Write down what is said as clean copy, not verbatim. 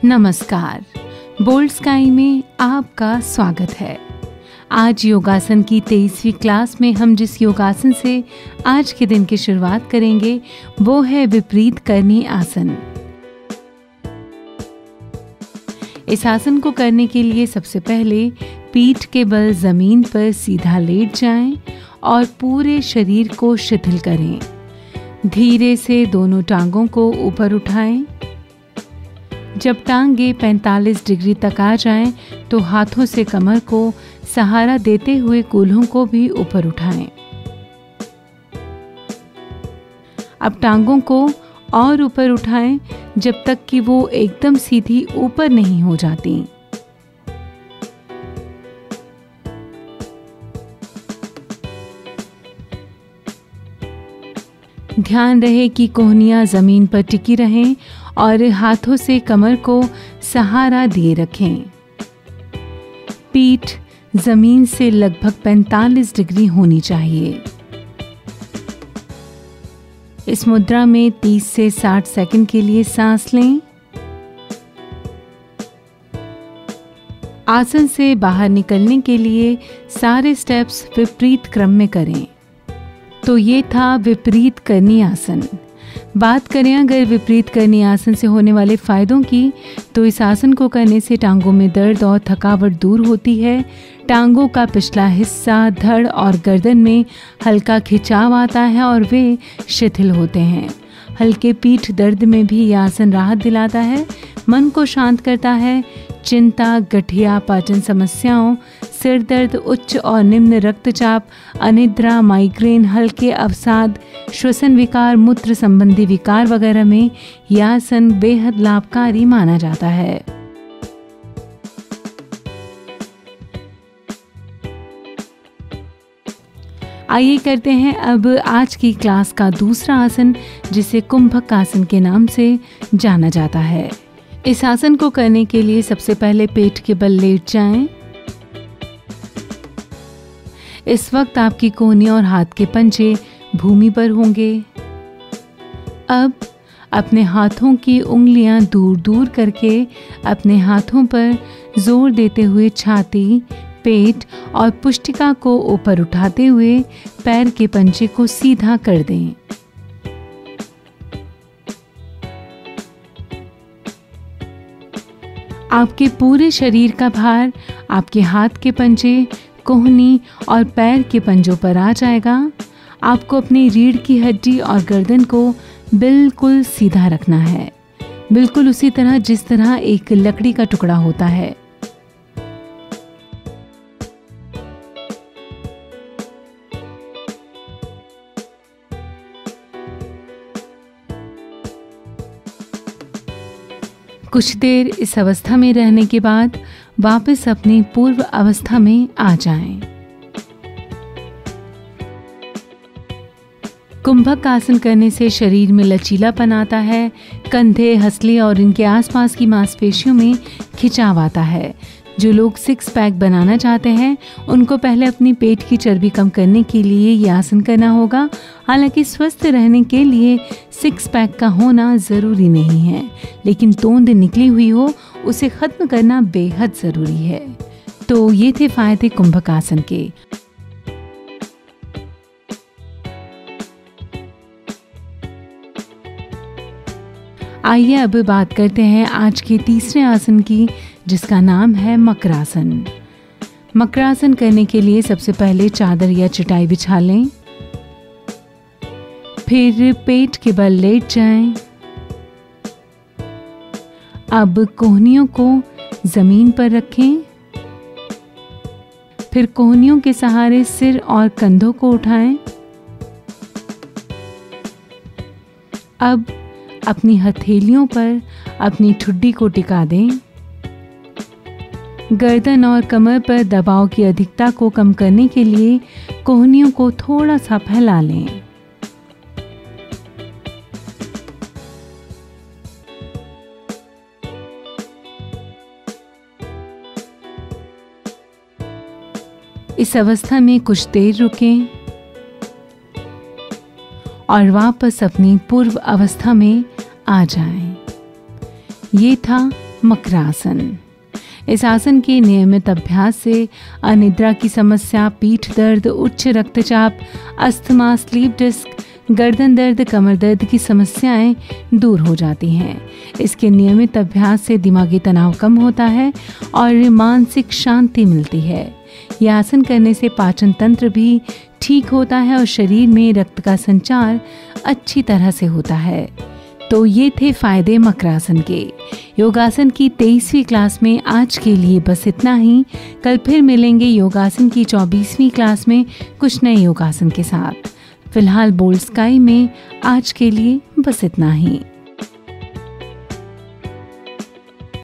नमस्कार, bold sky में आपका स्वागत है। आज योगासन की 23वीं क्लास में हम जिस योगासन से आज के दिन की शुरुआत करेंगे वो है विपरीत करनी आसन। इस आसन को करने के लिए सबसे पहले पीठ के बल जमीन पर सीधा लेट जाएं और पूरे शरीर को शिथिल करें। धीरे से दोनों टांगों को ऊपर उठाएं। जब टांगे 45 डिग्री तक आ जाएं, तो हाथों से कमर को सहारा देते हुए कूल्हों को भी ऊपर उठाएं। अब टांगों को और ऊपर उठाएं जब तक कि वो एकदम सीधी ऊपर नहीं हो जाती। ध्यान रहे कि कोहनियां जमीन पर टिकी रहें और हाथों से कमर को सहारा दिए रखें। पीठ जमीन से लगभग 45 डिग्री होनी चाहिए। इस मुद्रा में 30 से 60 सेकंड के लिए सांस लें। आसन से बाहर निकलने के लिए सारे स्टेप्स विपरीत क्रम में करें। तो ये था विपरीत करनी आसन। बात करें अगर विपरीत करनी आसन से होने वाले फायदों की, तो इस आसन को करने से टांगों में दर्द और थकावट दूर होती है। टांगों का पिछला हिस्सा, धड़ और गर्दन में हल्का खिंचाव आता है और वे शिथिल होते हैं। हल्के पीठ दर्द में भी यह आसन राहत दिलाता है, मन को शांत करता है। चिंता, गठिया, पाचन समस्याओं, सिर दर्द, उच्च और निम्न रक्तचाप, अनिद्रा, माइग्रेन, हल्के अवसाद, श्वसन विकार, मूत्र संबंधी विकार वगैरह में यह आसन बेहद लाभकारी माना जाता है। आइए करते हैं अब आज की क्लास का दूसरा आसन, जिसे कुंभक आसन के नाम से जाना जाता है। इस आसन को करने के लिए सबसे पहले पेट के बल लेट जाएं। इस वक्त आपकी कोहनियां और हाथ के पंजे भूमि पर होंगे। अब अपने हाथों की उंगलियां दूर दूर करके अपने हाथों पर जोर देते हुए छाती, पेट और पुष्टिका को ऊपर उठाते हुए पैर के पंजे को सीधा कर दें। आपके पूरे शरीर का भार आपके हाथ के पंजे, कोहनी और पैर के पंजों पर आ जाएगा। आपको अपनी रीढ़ की हड्डी और गर्दन को बिल्कुल सीधा रखना है, बिल्कुल उसी तरह जिस तरह एक लकड़ी का टुकड़ा होता है। कुछ देर इस अवस्था में रहने के बाद वापस अपनी पूर्व अवस्था में आ जाएं। कुंभक आसन करने से शरीर में लचीलापन आता है। कंधे, हंसली और इनके आसपास की मांसपेशियों में खिंचाव आता है। जो लोग 6 पैक बनाना चाहते हैं उनको पहले अपनी पेट की चर्बी कम करने के लिए ये आसन करना होगा। हालांकि स्वस्थ रहने के लिए 6 पैक का होना ज़रूरी नहीं है, लेकिन तोंद निकली हुई हो उसे ख़त्म करना बेहद ज़रूरी है। तो ये थे फायदे कुंभक आसन के। आइए अब बात करते हैं आज के तीसरे आसन की, जिसका नाम है मकरासन। मकरासन करने के लिए सबसे पहले चादर या चटाई बिछा लें। फिर पेट के बल लेट जाएं। अब कोहनियों को जमीन पर रखें। फिर कोहनियों के सहारे सिर और कंधों को उठाएं। अब अपनी हथेलियों पर अपनी ठुड्डी को टिका दें। गर्दन और कमर पर दबाव की अधिकता को कम करने के लिए कोहनियों को थोड़ा सा फैला लें। इस अवस्था में कुछ देर रुकें और वापस अपनी पूर्व अवस्था में आ जाएं। ये था मकरासन। इस आसन के नियमित अभ्यास से अनिद्रा की समस्या, पीठ दर्द, उच्च रक्तचाप, अस्थमा, स्लीप डिस्क, गर्दन दर्द, कमर दर्द की समस्याएं दूर हो जाती हैं। इसके नियमित अभ्यास से दिमागी तनाव कम होता है और मानसिक शांति मिलती है। यह आसन करने से पाचन तंत्र भी ठीक होता है और शरीर में रक्त का संचार अच्छी तरह से होता है। तो ये थे फायदे मकरासन के। योगासन की 23वीं क्लास में आज के लिए बस इतना ही। कल फिर मिलेंगे योगासन की 24वीं क्लास में कुछ नए योगासन के साथ। फिलहाल बोल्ड स्काई में आज के लिए बस इतना ही।